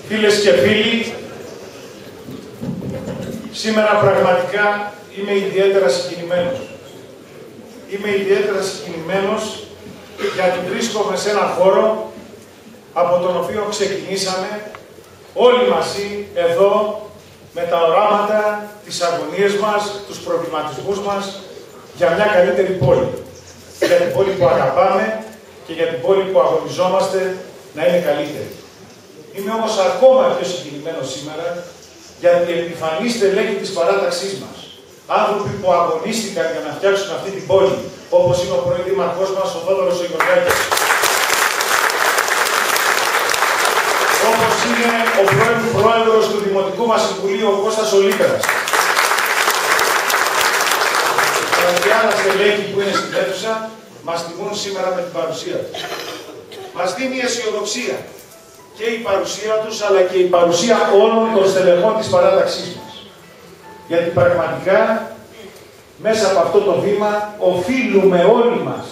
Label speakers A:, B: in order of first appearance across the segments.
A: Φίλες και φίλοι, σήμερα πραγματικά είμαι ιδιαίτερα συγκινημένος. Είμαι ιδιαίτερα συγκινημένος γιατί βρίσκομαι σε ένα χώρο από τον οποίο ξεκινήσαμε όλοι μαζί εδώ με τα οράματα, τις αγωνίες μας, τους προβληματισμούς μας για μια καλύτερη πόλη. Για την πόλη που αγαπάμε και για την πόλη που αγωνιζόμαστε να είναι καλύτερη. Είμαι όμως ακόμα πιο συγκινημένος σήμερα γιατί επιφανείς στελέχη της παράταξής μας, άνθρωποι που αγωνίστηκαν για να φτιάξουν αυτή την πόλη, όπως είναι ο πρώην δήμαρχός μας, ο Θόδωρος ο Γεωργάκης, όπως είναι ο πρώην πρόεδρος του Δημοτικού μας Συμβουλίου, ο Κώστας ο Λίκαρας, και άλλα στελέχη που είναι στην αίθουσα, μας τιμούν σήμερα με την παρουσία τους. Μας δίνει αισιοδοξία και η παρουσία τους, αλλά και η παρουσία όλων των στελεχών της παράταξής μας. Γιατί πραγματικά, μέσα από αυτό το βήμα, οφείλουμε όλοι μας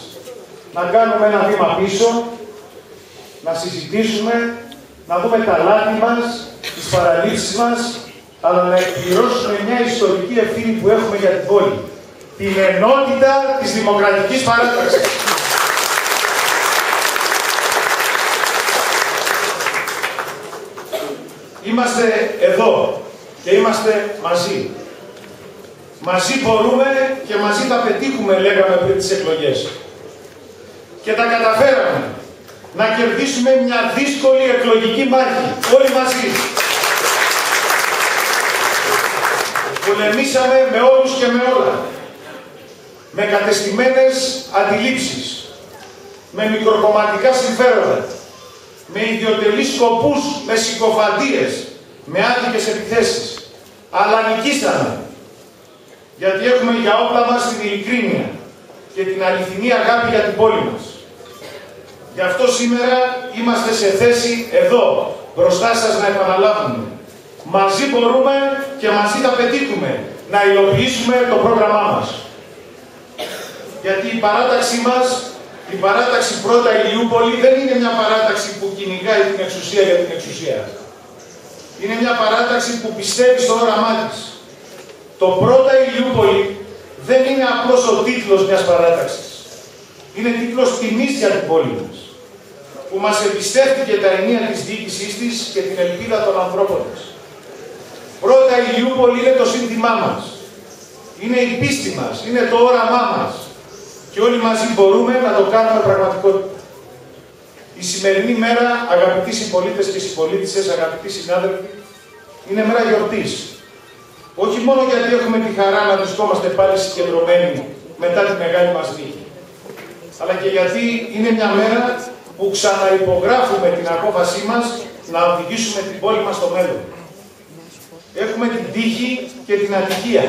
A: να κάνουμε ένα βήμα πίσω, να συζητήσουμε, να δούμε τα λάθη μας, τις παραλήψεις μας, αλλά να εκπληρώσουμε μια ιστορική ευθύνη που έχουμε για την πόλη. Την ενότητα της δημοκρατικής παράταξης. Είμαστε εδώ και είμαστε μαζί. Μαζί μπορούμε και μαζί τα πετύχουμε, λέγαμε πριν τις εκλογές. Και τα καταφέραμε να κερδίσουμε μια δύσκολη εκλογική μάχη, όλοι μαζί. Πολεμήσαμε με όλους και με όλα. Με κατεστημένες αντιλήψεις, με μικροκομματικά συμφέροντα, με ιδιωτελείς σκοπούς, με συκοφαντίες, με άδικες επιθέσεις. Αλλά νικήσαμε. Γιατί έχουμε για όπλα μας την ειλικρίνεια και την αληθινή αγάπη για την πόλη μας. Γι' αυτό σήμερα είμαστε σε θέση εδώ, μπροστά σας, να επαναλάβουμε. Μαζί μπορούμε και μαζί θα πετύχουμε να υλοποιήσουμε το πρόγραμμά μας. Γιατί η παράταξή μας, η παράταξη Πρώτα Ηλιούπολη, δεν είναι μια παράταξη που κυνηγάει την εξουσία για την εξουσία. Είναι μια παράταξη που πιστεύει στο όραμά της. Το Πρώτα Ηλιούπολη δεν είναι απλώς ο τίτλος μιας παράταξης. Είναι τίτλος τιμής για την πόλη μας, που μας εμπιστεύτηκε τα ενία της διοίκησής της και την ελπίδα των ανθρώπων της. Πρώτα Ηλιούπολη είναι το σύνθημά μας. Είναι η πίστη μας, είναι το όραμά μας. Και όλοι μαζί μπορούμε να το κάνουμε πραγματικότητα. Η σημερινή μέρα, αγαπητοί συμπολίτες και συμπολίτισσες, αγαπητοί συνάδελφοι, είναι μέρα γιορτής. Όχι μόνο γιατί έχουμε τη χαρά να βρισκόμαστε πάλι συγκεντρωμένοι μετά τη μεγάλη μας νίκη, αλλά και γιατί είναι μια μέρα που ξαναυπογράφουμε την απόφασή μας να οδηγήσουμε την πόλη μας στο μέλλον. Έχουμε την τύχη και την ατυχία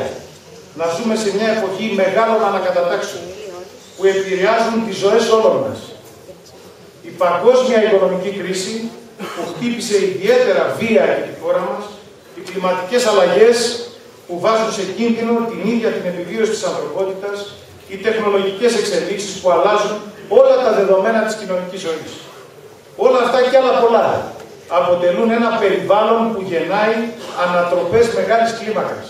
A: να ζούμε σε μια εποχή μεγάλων ανακατατάξεων που επηρεάζουν τις ζωές όλων μας. Η παγκόσμια οικονομική κρίση που χτύπησε ιδιαίτερα βία και τη χώρα μας, οι κλιματικές αλλαγές που βάζουν σε κίνδυνο την ίδια την επιβίωση της ανθρωπότητας, οι τεχνολογικές εξελίξεις που αλλάζουν όλα τα δεδομένα της κοινωνικής ζωής. Όλα αυτά και άλλα πολλά αποτελούν ένα περιβάλλον που γεννάει ανατροπές μεγάλης κλίμακας.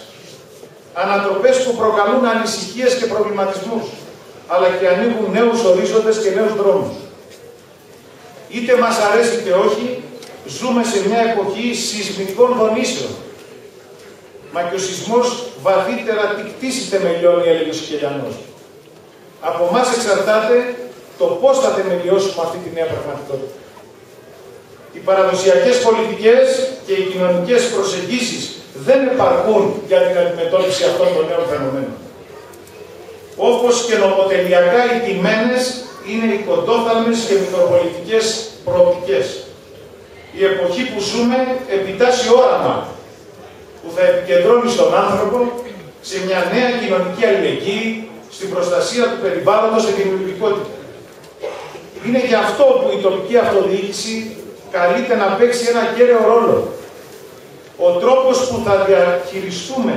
A: Ανατροπές που προκαλούν ανησυχίες και προβληματισμούς, αλλά και ανοίγουν νέους ορίζοντες και νέους δρόμους. Είτε μας αρέσει είτε όχι, ζούμε σε μια εποχή σεισμικών δονήσεων. Μα και ο σεισμός βαθύτερα τι κτίσει θεμελιώνει, έλεγε ο Σικελιανός. Από εμάς εξαρτάται το πώς θα θεμελιώσουμε αυτή τη νέα πραγματικότητα. Οι παραδοσιακές πολιτικές και οι κοινωνικές προσεγγίσεις δεν επαρκούν για την αντιμετώπιση αυτών των νέων φαινομένων. Όπως και νομοτελειακά ηττημένες είναι οι κοντόθαλμες και μικροπολιτικές προοπτικές. Η εποχή που ζούμε επιτάσσει όραμα που θα επικεντρώνει στον άνθρωπο σε μια νέα κοινωνική αλληλεγγύη, στην προστασία του περιβάλλοντος και την δημιουργικότητα. Είναι γι' αυτό που η τοπική αυτοδιοίκηση καλείται να παίξει ένα κέριο ρόλο. Ο τρόπος που θα διαχειριστούμε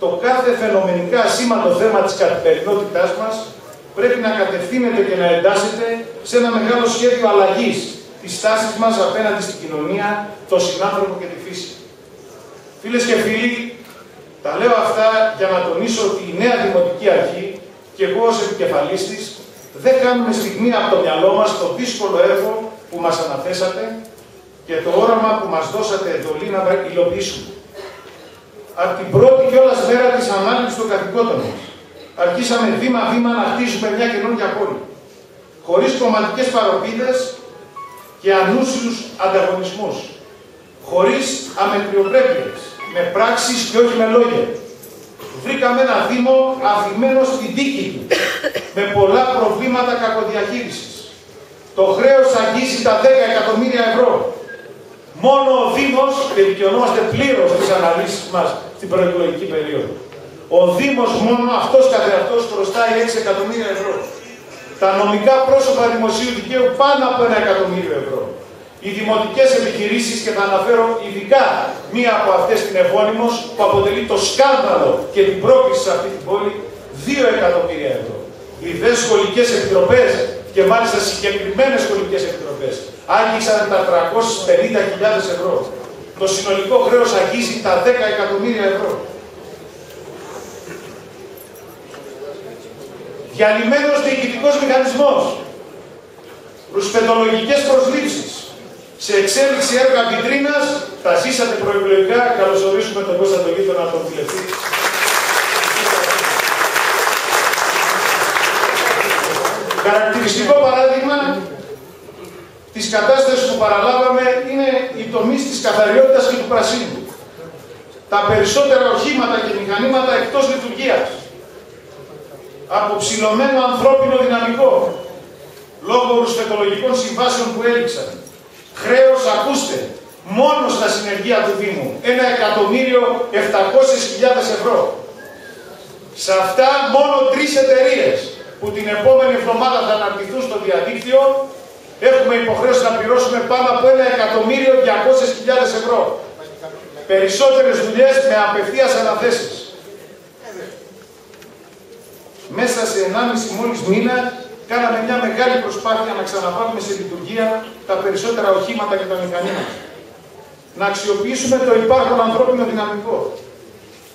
A: το κάθε φαινομενικά ασήμαντο θέμα της καθημερινότητάς μας πρέπει να κατευθύνεται και να εντάσσεται σε ένα μεγάλο σχέδιο αλλαγής τις στάσεις μας απέναντι στην κοινωνία, τον συνάνθρωπο και τη φύση. Φίλες και φίλοι, τα λέω αυτά για να τονίσω ότι η νέα Δημοτική Αρχή και εγώ ως επικεφαλής της δεν κάνουμε στιγμή από το μυαλό μας το δύσκολο έργο που μας αναθέσατε και το όραμα που μας δώσατε εντολή να υλοποιήσουμε. Από την πρώτη κιόλας μέρα της ανάληψης των καθηκόντων μας, αρχίσαμε βήμα-βήμα να χτίζουμε μια καινούργια πόλη, χωρίς κομματικές παροπίδες και ανούσιους ανταγωνισμούς, χωρίς αμετριοπρέπειες, με πράξεις και όχι με λόγια. Βρήκαμε ένα Δήμο αφημένο στην δίκη του, με πολλά προβλήματα κακοδιαχείρισης. Το χρέος αγγίζει τα 10 εκατομμύρια ευρώ. Μόνο ο Δήμος, και δικαιωνόμαστε πλήρως τις αναλύσεις μας στην προεκλογική περίοδο, ο Δήμος μόνο αυτός καθεαυτός χρωστάει 6 εκατομμύρια ευρώ. Τα νομικά πρόσωπα δημοσίου δικαίου πάνω από 1 εκατομμύριο ευρώ. Οι δημοτικές επιχειρήσεις, και θα αναφέρω ειδικά μία από αυτές την Ευώνυμος, που αποτελεί το σκάνδαλο και την πρόκληση σε αυτή την πόλη, 2 εκατομμύρια ευρώ. Οι δε σχολικές επιτροπές, και μάλιστα συγκεκριμένες σχολικές επιτροπές, άγγιξαν τα 350.000 ευρώ. Το συνολικό χρέος αγγίζει τα 10 εκατομμύρια ευρώ. Διαλυμένος διοικητικός μηχανισμός, ρουσφετολογικές προσλήψεις, σε εξέλιξη έργα βιτρίνας, τα ζήσατε προεκλογικά. Καλωσορίσουμε τον Κώστα τον Γείτονα, τον βουλευτή. Χαρακτηριστικό παράδειγμα της κατάστασης που παραλάβαμε είναι οι τομείς της καθαριότητας και του πρασίνου. Τα περισσότερα οχήματα και μηχανήματα εκτός λειτουργίας. Αποψηλωμένο ανθρώπινο δυναμικό, λόγω ρουσφετολογικών συμβάσεων που έληξαν. Χρέος, ακούστε, μόνο στα συνεργεία του Δήμου, 1.700.000 ευρώ. Σε αυτά μόνο 3 εταιρείες, που την επόμενη εβδομάδα θα αναρτηθούν στο διαδίκτυο, έχουμε υποχρέωση να πληρώσουμε πάνω από 1.200.000 ευρώ. Περισσότερες δουλειές με απευθείας αναθέσεις. Μέσα σε 1,5 μόλις μήνα κάναμε μια μεγάλη προσπάθεια να ξαναβάλουμε σε λειτουργία τα περισσότερα οχήματα και τα μηχανήματα. Να αξιοποιήσουμε το υπάρχον ανθρώπινο δυναμικό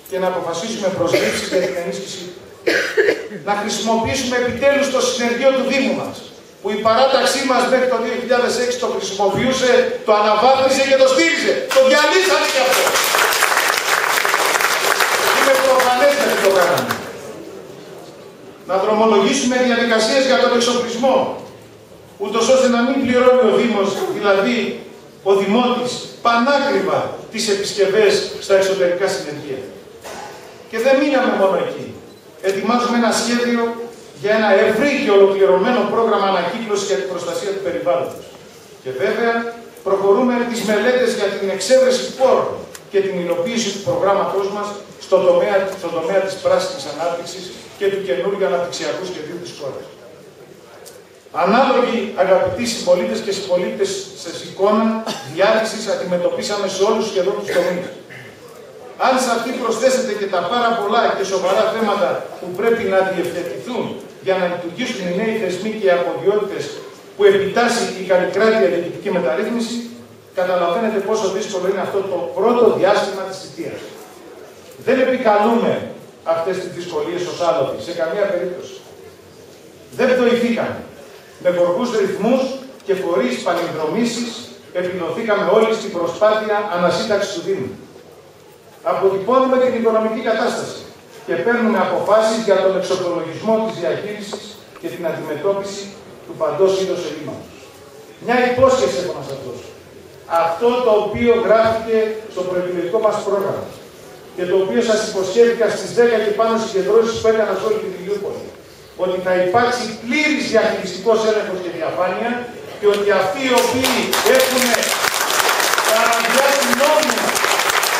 A: και να αποφασίσουμε προσλήψεις για την ενίσχυσή του. Να χρησιμοποιήσουμε επιτέλους το συνεργείο του Δήμου μας, που η παράταξή μας μέχρι το 2006 το χρησιμοποιούσε, το αναβάθμισε και το στήριζε. Το διαλύσαμε κι αυτό. Είναι προφανές γιατί το κάναμε. Να δρομολογήσουμε διαδικασίες για τον εξοπλισμό, ούτως ώστε να μην πληρώνει ο Δήμος, δηλαδή ο Δημότης, πανάκριβα τις επισκευές στα εξωτερικά συνεργεία. Και δεν μείναμε μόνο εκεί. Ετοιμάζουμε ένα σχέδιο για ένα ευρύ και ολοκληρωμένο πρόγραμμα ανακύκλωσης για την προστασία του περιβάλλοντος. Και βέβαια, προχωρούμε τις μελέτες για την εξέβρεση πόρων και την υλοποίηση του προγράμματός μας στον τομέα της πράσινης ανάπτυξης και του καινούργιου αναπτυξιακού σχεδίου της χώρας. Ανάλογοι, αγαπητοί συμπολίτες και συμπολίτες, σε εικόνα διάλυσης αντιμετωπίσαμε σε όλους σχεδόν τους τομείς. Αν σε αυτή προσθέσετε και τα πάρα πολλά και σοβαρά θέματα που πρέπει να διευθετηθούν για να λειτουργήσουν οι νέοι θεσμοί και οι αρμοδιότητες που επιτάσσει η καλλικράτεια διοικητική μεταρρύθμιση, καταλαβαίνετε πόσο δύσκολο είναι αυτό το πρώτο διάστημα της θητείας. Δεν επικαλούμε αυτές τις δυσκολίες ως άλογοι, σε καμία περίπτωση. Δεν πτωηθήκαμε. Με γοργούς ρυθμούς και χωρίς παλινδρομήσεις επιδοθήκαμε όλοι στην προσπάθεια ανασύνταξης του Δήμου. Αποτυπώνουμε την οικονομική κατάσταση και παίρνουμε αποφάσεις για τον εξοπλισμό της διαχείρισης και την αντιμετώπιση του παντός είδους ελλείμματος. Μια υπόσχεση έχω να σας δώσω. Αυτό το οποίο γράφηκε στο προεκλογικό μας πρόγραμμα και το οποίο σας υποσχέθηκα στις 10 και πάνω συγκεντρώσεις που έκανα σε όλη την Ηλιούπολη, ότι θα υπάρξει πλήρης διαχειριστικός έλεγχος και διαφάνεια και ότι αυτοί οι οποίοι έχουν παραβιάσει νόμιμα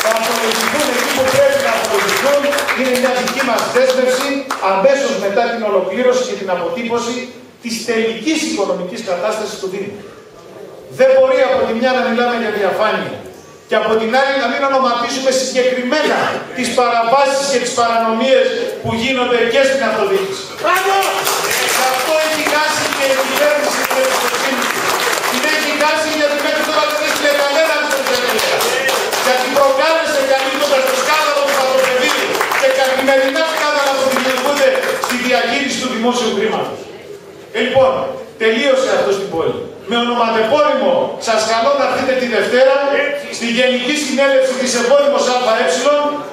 A: θα απολογηθούν εκεί που πρέπει να απολογηθούν. Είναι μια δική μας δέσμευση αμέσως μετά την ολοκλήρωση και την αποτύπωση της τελικής οικονομικής κατάστασης του Δήμου. Δεν μπορεί από τη μια να μιλάμε για διαφάνεια και από την άλλη να μην ονοματίσουμε συγκεκριμένα τις παραβάσεις και τις παρανομίες που γίνονται και στην αυτοδιοίκηση. Μπράβο! Αυτό έχει χάσει και η κυβέρνηση του εμπιστοσύνη. Την έχει χάσει γιατί μέχρι τώρα δεν έστειλε κανένα από την εταιρεία. Γιατί προκάλεσε καλύπτοντας το σκάνδαλο του πατροπεδίου και καθημερινά σκάνδαλα που δημιουργούνται στη διαχείριση του δημόσιου χρήματος. Λοιπόν, τελείωσε αυτό στην πόλη. Με ονοματεπώνυμο σας καλώ να έρθετε τη Δευτέρα στη Γενική Συνέλευση της επώνυμος ΑΕ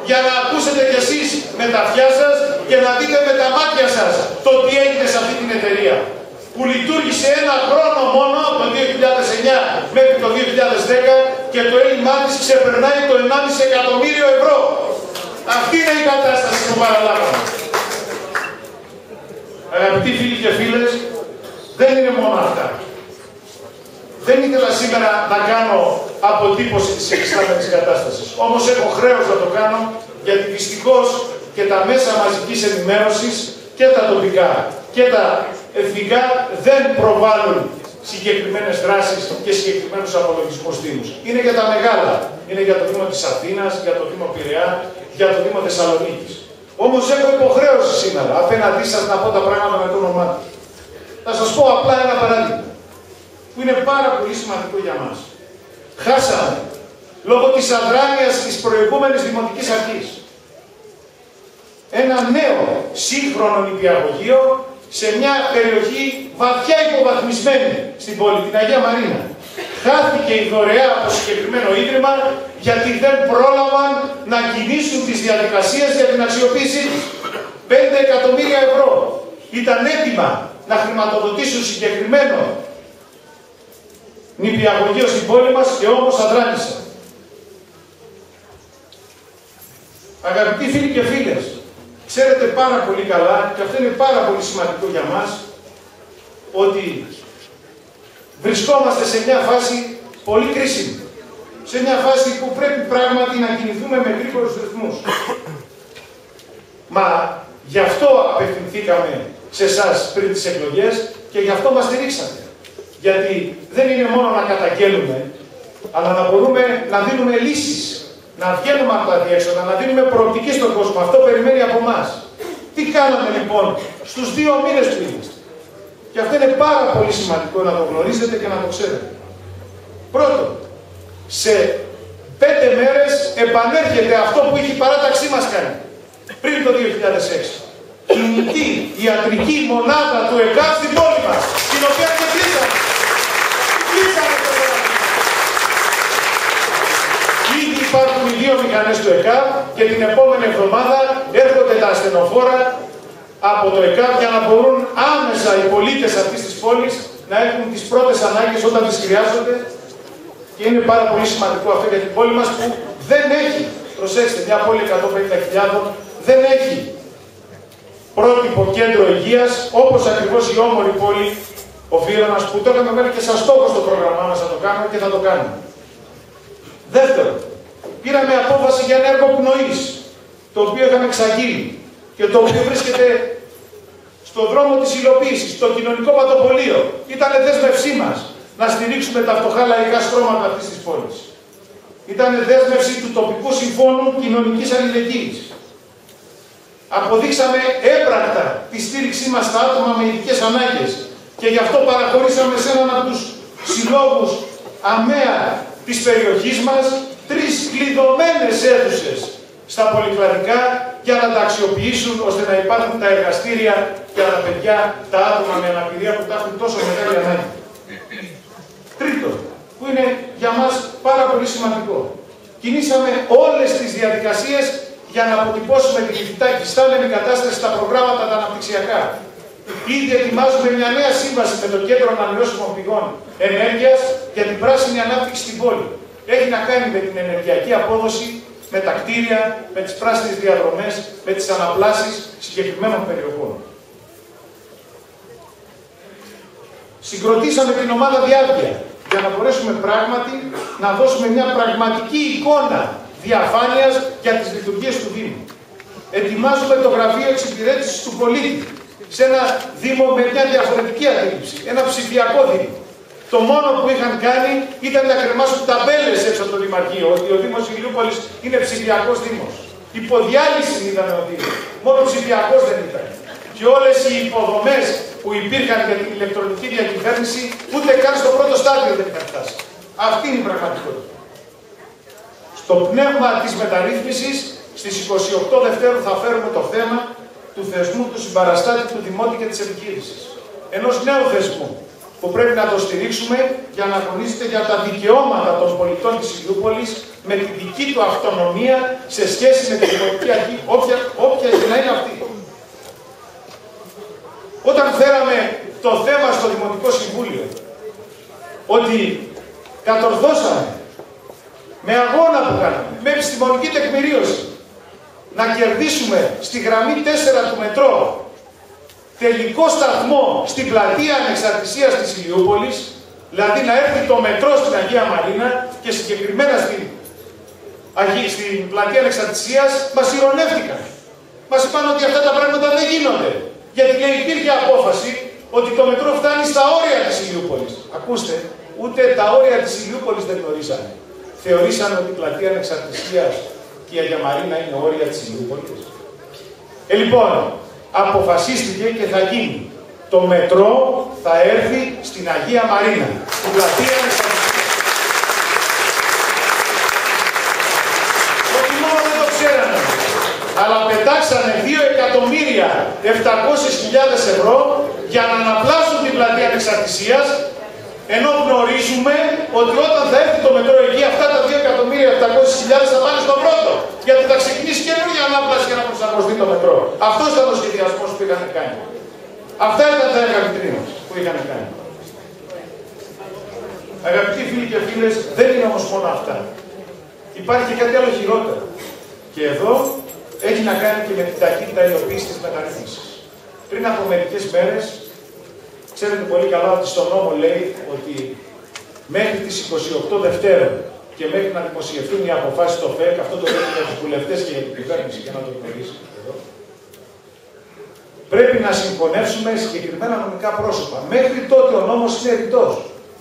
A: για να ακούσετε κι εσείς με τα αυτιά σας και να δείτε με τα μάτια σας το τι έγινε σε αυτή την εταιρεία που λειτουργήσε ένα χρόνο μόνο, το 2009 μέχρι το 2010 και το έλλειμμά της ξεπερνάει το 1,5 εκατομμύριο ευρώ. Αυτή είναι η κατάσταση που παραλάβαμε. Αγαπητοί φίλοι και φίλες, δεν είναι μόνο αυτά. Δεν ήθελα σήμερα να κάνω αποτύπωση της εξτάμενης κατάστασης. Όμως έχω χρέος να το κάνω, γιατί δυστυχώς και τα μέσα μαζικής ενημέρωσης και τα τοπικά και τα εθνικά δεν προβάλλουν συγκεκριμένες δράσεις και συγκεκριμένους απολογισμούς Δήμους. Είναι για τα μεγάλα. Είναι για το Δήμο της Αθήνας, για το Δήμο Πειραιά, για το Δήμο Θεσσαλονίκης. Όμως έχω υποχρέωση σήμερα απέναντί σας να πω τα πράγματα με το όνομά του. Θα σας πω απλά ένα παράδειγμα που είναι πάρα πολύ σημαντικό για μας. Χάσαμε, λόγω της αδράνειας της προηγούμενης Δημοτικής Αρχής, ένα νέο σύγχρονο νηπιαγωγείο σε μια περιοχή βαθιά υποβαθμισμένη στην πόλη, την Αγία Μαρίνα. Χάθηκε η δωρεά από το συγκεκριμένο ίδρυμα γιατί δεν πρόλαβαν να κινήσουν τις διαδικασίες για την αξιοποίησή της. 5 εκατομμύρια ευρώ ήταν έτοιμα να χρηματοδοτήσουν συγκεκριμένο νηπιαγωγείο στην πόλη μας και όμως αδράνησαν. Αγαπητοί φίλοι και φίλες, ξέρετε πάρα πολύ καλά, και αυτό είναι πάρα πολύ σημαντικό για μας, ότι βρισκόμαστε σε μια φάση πολύ κρίσιμη. Σε μια φάση που πρέπει πράγματι να κινηθούμε με γρήγορους ρυθμούς. Μα γι' αυτό απευθυνθήκαμε σε εσάς πριν τις εκλογές και γι' αυτό μας στηρίξατε. Γιατί δεν είναι μόνο να καταγγέλουμε, αλλά να μπορούμε να δίνουμε λύσεις, να βγαίνουμε από τα διέξοδα, να δίνουμε προοπτική στον κόσμο. Αυτό περιμένει από εμάς. Τι κάναμε λοιπόν στους 2 μήνες που είμαστε? Και αυτό είναι πάρα πολύ σημαντικό να το γνωρίζετε και να το ξέρετε. Πρώτον, σε 5 μέρες επανέρχεται αυτό που είχε η παράταξή μας κάνει πριν το 2006. Κινητή ιατρική μονάδα του ΕΚΑΒ στην πόλη μας, την οποία και κλείσαμε. Ήδη υπάρχουν οι 2 μηχανές του ΕΚΑΒ και την επόμενη εβδομάδα έρχονται τα ασθενοφόρα από το ΕΚΑΒ για να μπορούν άμεσα οι πολίτες αυτής της πόλης να έχουν τις πρώτες ανάγκες όταν τις χρειάζονται. Και είναι πάρα πολύ σημαντικό αυτό για την πόλη μας που δεν έχει, προσέξτε, μια πόλη 150.000 δεν έχει πρότυπο κέντρο υγείας, όπως ακριβώς η όμορφη πόλη ο Βύρωνας, που το έκαμε μέχρι και σαν στόχο στο πρόγραμμά μας να το κάνουμε και θα το κάνουμε. Δεύτερον, πήραμε απόφαση για ένα έργο πνοής, το οποίο είχαμε εξαγγείλει και το οποίο βρίσκεται στον δρόμο της υλοποίησης, το κοινωνικό πατοπολείο. Ήταν δέσμευσή μας να στηρίξουμε τα φτωχά λαϊκά στρώματα αυτής της πόλης. Ήταν δέσμευση του τοπικού συμφώνου κοινωνικής αλληλεγγύης. Αποδείξαμε έμπρακτα τη στήριξή μας στα άτομα με ειδικές ανάγκες και γι' αυτό παραχωρήσαμε σε έναν από τους συλλόγους ΑΜΕΑ της περιοχής μας 3 κλειδωμένες αίθουσες στα πολυκλαδικά για να τα αξιοποιήσουν ώστε να υπάρχουν τα εργαστήρια για τα παιδιά, τα άτομα με αναπηρία που τα έχουν τόσο μεγάλη ανάγκη. Τρίτον, που είναι για μας πάρα πολύ σημαντικό. Κινήσαμε όλες τις διαδικασίες για να αποτυπώσουμε την υφιστάμενη κατάσταση στα προγράμματα τα αναπτυξιακά. Ήδη ετοιμάζουμε μια νέα σύμβαση με το Κέντρο Ανανεώσιμων Πηγών Ενέργειας για την πράσινη ανάπτυξη στην πόλη. Έχει να κάνει με την ενεργειακή απόδοση, με τα κτίρια, με τις πράσινες διαδρομές, με τις αναπλάσεις συγκεκριμένων περιοχών. Συγκροτήσαμε την ομάδα Διάρκεια για να μπορέσουμε πράγματι να δώσουμε μια πραγματική εικόνα διαφάνειας για τις λειτουργίες του Δήμου. Ετοιμάζουμε το Γραφείο Εξυπηρέτησης του Πολίτη σε ένα Δήμο με μια διαφορετική αντίληψη, ένα ψηφιακό Δήμο. Το μόνο που είχαν κάνει ήταν να κρεμάσουν ταμπέλες έξω από το Δημαρχείο, ότι ο Δήμος Ηλιούπολης είναι ψηφιακός Δήμος. Υποδιάλυση είδαμε ότι είναι. Μόνο ψηφιακός δεν ήταν. Και όλες οι υποδομές που υπήρχαν για την ηλεκτρονική διακυβέρνηση, ούτε καν στο πρώτο στάδιο δεν είχαν φτάσει. Αυτή είναι η πραγματικότητα. Στο πνεύμα της μεταρρύθμισης, στις 28 Δευτέρου θα φέρουμε το θέμα του θεσμού του συμπαραστάτη του Δημότη και της επιχείρησης. Ενός νέου θεσμού που πρέπει να το στηρίξουμε για να αγωνίζεται για τα δικαιώματα των πολιτών της Ηλιούπολης με τη δική του αυτονομία σε σχέση με τη δημοτική αρχή, όποια να είναι αυτή. Όταν φέραμε το θέμα στο Δημοτικό Συμβούλιο, ότι κατορθώσαμε με αγώνα που κάναμε, με επιστημονική τεκμηρίωση, να κερδίσουμε στη γραμμή 4 του μετρό τελικό σταθμό στην πλατεία Ανεξαρτησίας της Ηλιούπολης, δηλαδή να έρθει το μετρό στην Αγία Μαρίνα και συγκεκριμένα στην πλατεία Ανεξαρτησίας, μας ειρωνεύτηκαν. Μας είπαν ότι αυτά τα πράγματα δεν γίνονται. Γιατί λέει, υπήρχε απόφαση ότι το μετρό φτάνει στα όρια της Ηλιούπολης. Ακούστε, ούτε τα όρια της Ηλιούπολης δεν γνωρίζανε. Θεωρήσαν ότι η πλατεία Ανεξαρτησίας και η Αγία Μαρίνα είναι όρια της Ηλιούπολης. Λοιπόν, αποφασίστηκε και θα γίνει. Το μετρό θα έρθει στην Αγία Μαρίνα, στην πλατεία Ανεξαρτησίας. Όχι μόνο δεν το ξέρανε, αλλά πετάξανε 2.700.000 ευρώ για να αναπλάσουν την πλατεία Ανεξαρτησίας, ενώ γνωρίζουμε ότι όταν θα έρθει το μετρό εκεί, αυτά τα 2.700.000 θα πάνε στον πρώτο. Γιατί θα ξεκινήσει καινούργια ανάπλαση για να προσαρμοστεί το μετρό. Αυτό ήταν ο σχεδιασμός που είχαν κάνει. Αυτά ήταν τα αγαπητοί μας που είχαν κάνει. Αγαπητοί φίλοι και φίλες, δεν είναι όμως μόνο αυτά. Υπάρχει και κάτι άλλο χειρότερο. Και εδώ έχει να κάνει και με την ταχύτητα υλοποίηση της μεταρρύθμισης. Πριν από μερικές μέρες, ξέρετε πολύ καλά ότι στον νόμο λέει ότι μέχρι τις 28 Δευτέρου και μέχρι να δημοσιευτούν οι αποφάσεις στο ΦΕΚ, αυτό το λέει για τους βουλευτές και για την κυβέρνηση και να το γνωρίσει εδώ, πρέπει να συγχωνεύσουμε συγκεκριμένα νομικά πρόσωπα. Μέχρι τότε ο νόμος είναι ρητός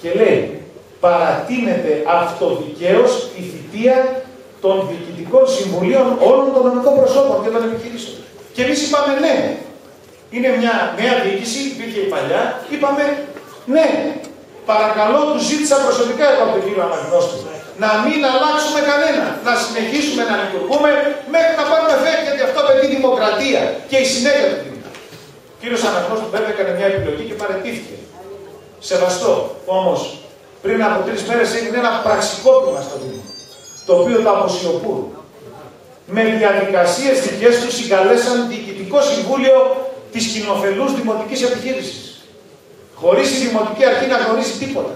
A: και λέει παρατείνεται αυτοδικαίως η θητεία των διοικητικών συμβουλίων όλων των νομικών προσώπων και των επιχειρήσεων. Και εμείς είπαμε ναι. Είναι μια νέα διοίκηση, υπήρχε η παλιά, είπαμε ναι. Παρακαλώ, του ζήτησα προσωπικά από τον κύριο Αναγνώστη να μην αλλάξουμε κανένα. Να συνεχίσουμε να λειτουργούμε μέχρι να πάρουμε ΦΕΚ, γιατί αυτό απαιτεί δημοκρατία και η συνέχεια του δημοκρατία. Ο κύριος Αναγνώστη βέβαια έκανε μια επιλογή και παραιτήθηκε. Σεβαστό. Όμως, πριν από 3 μέρες έγινε ένα πραξικόπημα στο Δήμο, το οποίο το αποσιωπούν. Με διαδικασίες δικές του συγκαλέσαν διοικητικό συμβούλιο της κοινοφελούς δημοτικής επιχείρησης. Χωρίς η Δημοτική Αρχή να γνωρίζει τίποτα.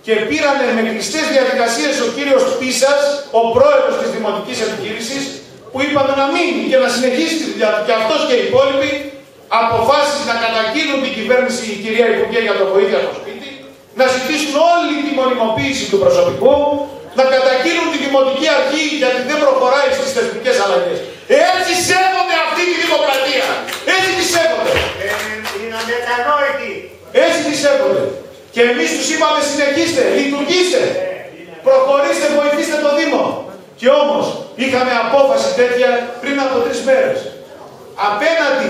A: Και πήρανε με κλειστές διαδικασίες ο κύριος Πίσας, ο πρόεδρος της Δημοτικής Επιχείρησης, που είπαμε να μείνει και να συνεχίσει τη δουλειά του. Και αυτός και οι υπόλοιποι αποφάσισαν να καταγγείλουν την κυβέρνηση, η κυρία Υπουργέ, για το βοήθεια στο σπίτι, να ζητήσουν όλη τη μονιμοποίηση του προσωπικού, να καταγγείλουν τη Δημοτική Αρχή γιατί δεν προχωράει στις θεσμικές αλλαγές. Έτσι σέβονται αυτή τη δημοκρατία. Έτσι τη σέβονται.
B: Είναι αμετανόητη.
A: Έτσι τη σέβονται. Και εμείς τους είπαμε συνεχίστε, λειτουργήστε, προχωρήστε, βοηθήστε το Δήμο. Και όμως είχαμε απόφαση τέτοια πριν από 3 μέρες. Απέναντι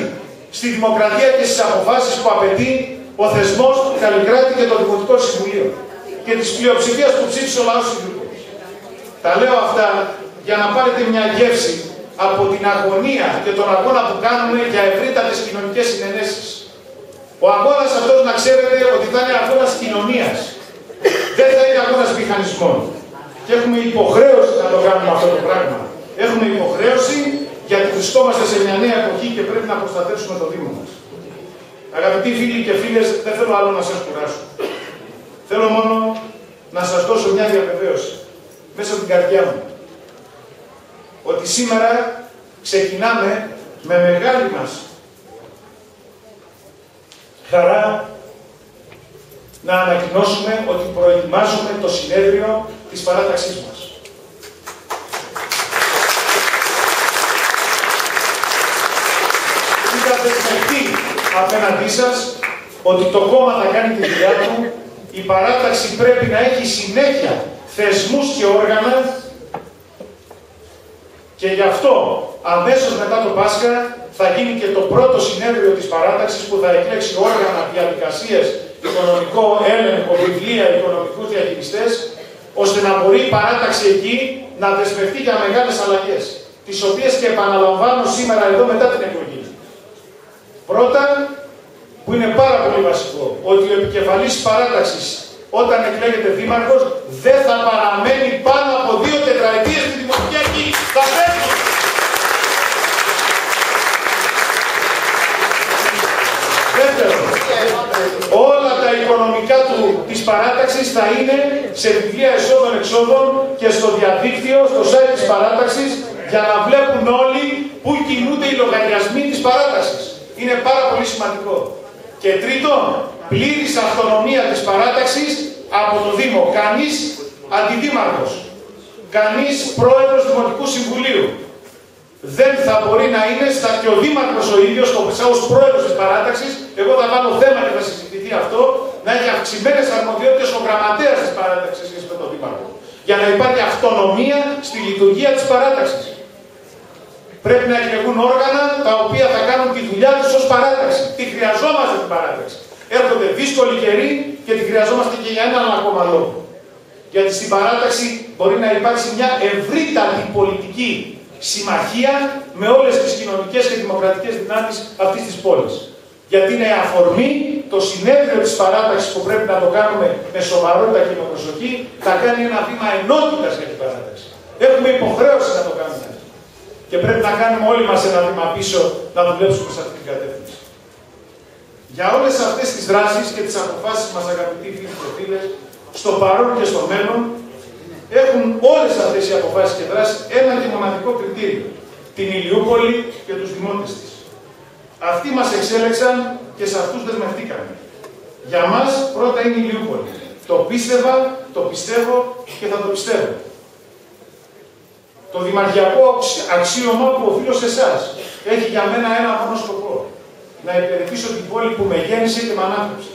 A: στη δημοκρατία και στις αποφάσεις που απαιτεί ο θεσμός του Καλλικράτη και το Δημοτικό Συμβουλίο και της πλειοψηφίας που ψήφισε ο λαός της Ηλιούπολης. Τα λέω αυτά για να πάρετε μια γεύση από την αγωνία και τον αγώνα που κάνουμε για ευρύτατες κοινωνικές συνενέσεις. Ο αγώνας αυτός, να ξέρετε, ότι θα είναι αγώνας κοινωνίας. Δεν θα είναι αγώνας μηχανισμών. Και έχουμε υποχρέωση να το κάνουμε αυτό το πράγμα. Έχουμε υποχρέωση γιατί βρισκόμαστε σε μια νέα εποχή και πρέπει να προστατεύσουμε το Δήμο μας. Αγαπητοί φίλοι και φίλες, δεν θέλω άλλο να σας κουράσω. Θέλω μόνο να σας δώσω μια διαβεβαίωση μέσα από την καρδιά μου. Ότι σήμερα ξεκινάμε με μεγάλη μας χαρά να ανακοινώσουμε ότι προετοιμάζουμε το συνέδριο της παράταξής μας. Είχατε δεχτεί απέναντί σας ότι το κόμμα θα κάνει τη δουλειά του, η παράταξη πρέπει να έχει συνέχεια θεσμούς και όργανα Και γι' αυτό αμέσως μετά το Πάσχα θα γίνει και το πρώτο συνέδριο της παράταξης που θα εκλέξει όργανα, διαδικασίες, οικονομικό έλεγχο, βιβλία, οικονομικούς διαχειριστές, ώστε να μπορεί η παράταξη εκεί να δεσμευτεί για μεγάλες αλλαγές, τις οποίες και επαναλαμβάνω σήμερα εδώ μετά την εκλογή. Πρώτα, που είναι πάρα πολύ βασικό, ότι ο επικεφαλής της παράταξης όταν εκλέγεται δήμαρχος δεν θα παραμένει πάνω από 2 τετραετίες στη δημοτική αρχή. Θα φεύγει. Δεύτερον, όλα τα οικονομικά της παράταξης θα είναι σε βιβλία εσόδων-εξόδων και στο διαδίκτυο, στο site της παράταξης, για να βλέπουν όλοι πού κινούνται οι λογαριασμοί της παράταξης. Είναι πάρα πολύ σημαντικό. Και τρίτον, πλήρης αυτονομία της παράταξης από το Δήμο. Κανείς αντιδήμαρχος, κανείς πρόεδρος Δημοτικού Συμβουλίου δεν θα μπορεί να είναι και ο δήμαρχος ο ίδιος, ως πρόεδρος της παράταξης, εγώ θα βάλω θέμα και θα συζητηθεί αυτό, να έχει αυξημένες αρμοδιότητες ο γραμματέας της παράταξης με τον δήμαρχο. Για να υπάρχει αυτονομία στη λειτουργία της παράταξης. Πρέπει να εκλεγούν όργανα τα οποία θα κάνουν τη δουλειά τους ως παράταξη. Τη χρειαζόμαστε την παράταξη. Έρχονται δύσκολοι καιροί και τη χρειαζόμαστε και για έναν ακόμα λόγο. Γιατί στην παράταξη μπορεί να υπάρξει μια ευρύτατη πολιτική συμμαχία με όλες τις κοινωνικές και δημοκρατικές δυνάμεις αυτής της πόλης. Γιατί είναι αφορμή το συνέδριο της παράταξης που πρέπει να το κάνουμε με σοβαρότητα και με προσοχή, θα κάνει ένα βήμα ενότητας για την παράταξη. Έχουμε υποχρέωση να το κάνουμε. Και πρέπει να κάνουμε όλοι μας ένα βήμα πίσω να δουλέψουμε σε αυτή την κατεύθυνση. Για όλες αυτές τις δράσεις και τις αποφάσεις μας, αγαπητοί φίλοι και φίλες, στο παρόν και στο μέλλον, έχουν όλες αυτές οι αποφάσεις και δράσεις ένα και μοναδικό κριτήριο. Την Ηλιούπολη και τους δημότες της. Αυτοί μας εξέλεξαν και σε αυτούς δεσμευτήκαμε. Για μας πρώτα είναι η Ηλιούπολη. Το πίστευα, το πιστεύω και θα το πιστεύω. Το δημαρχιακό αξίωμα που οφείλω σε εσάς έχει για μένα ένα μόνο σκοπό. Να υπηρετήσω την πόλη που με γέννησε και με ανάπτυξε.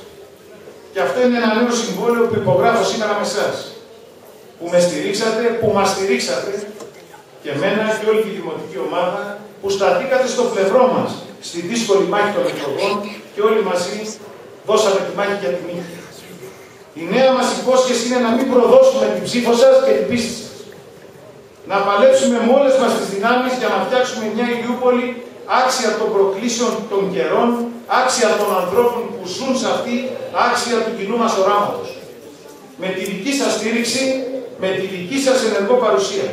A: Και αυτό είναι ένα νέο συμβόλαιο που υπογράφω σήμερα με εσάς. Που με στηρίξατε, που μας στηρίξατε και εμένα και όλη τη δημοτική ομάδα που σταθήκατε στο πλευρό μας στη δύσκολη μάχη των εκλογών και όλοι μαζί δώσαμε τη μάχη για τη νίκη. Η νέα μας υπόσχεση είναι να μην προδώσουμε την ψήφο σας και την πίστη σας. Να παλέψουμε με όλες μας τις δυνάμεις για να φτιάξουμε μια Ηλιούπολη άξια των προκλήσεων των καιρών, άξια των ανθρώπων που ζουν σε αυτή, άξια του κοινού μας οράματος. Με τη δική σας στήριξη, με τη δική σας ενεργό παρουσία.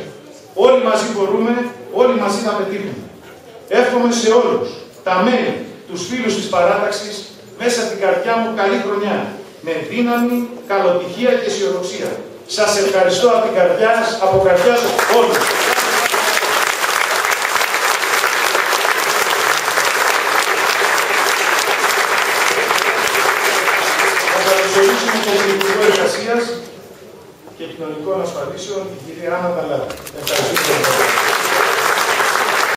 A: Όλοι μαζί μπορούμε, όλοι μαζί θα πετύχουμε. Εύχομαι σε όλους, τα μέλη, τους φίλους της παράταξης, μέσα στην καρδιά μου καλή χρονιά, με δύναμη, καλοτυχία και αισιοδοξία. Σας ευχαριστώ από την καρδιά, από καρδιάς όλους. Θα καλωσορίσουμε τον Υπουργό Εργασίας και Κοινωνικών Ασφαλίσεων, την κυρία Άννα Ταλάτη. Ευχαριστώ.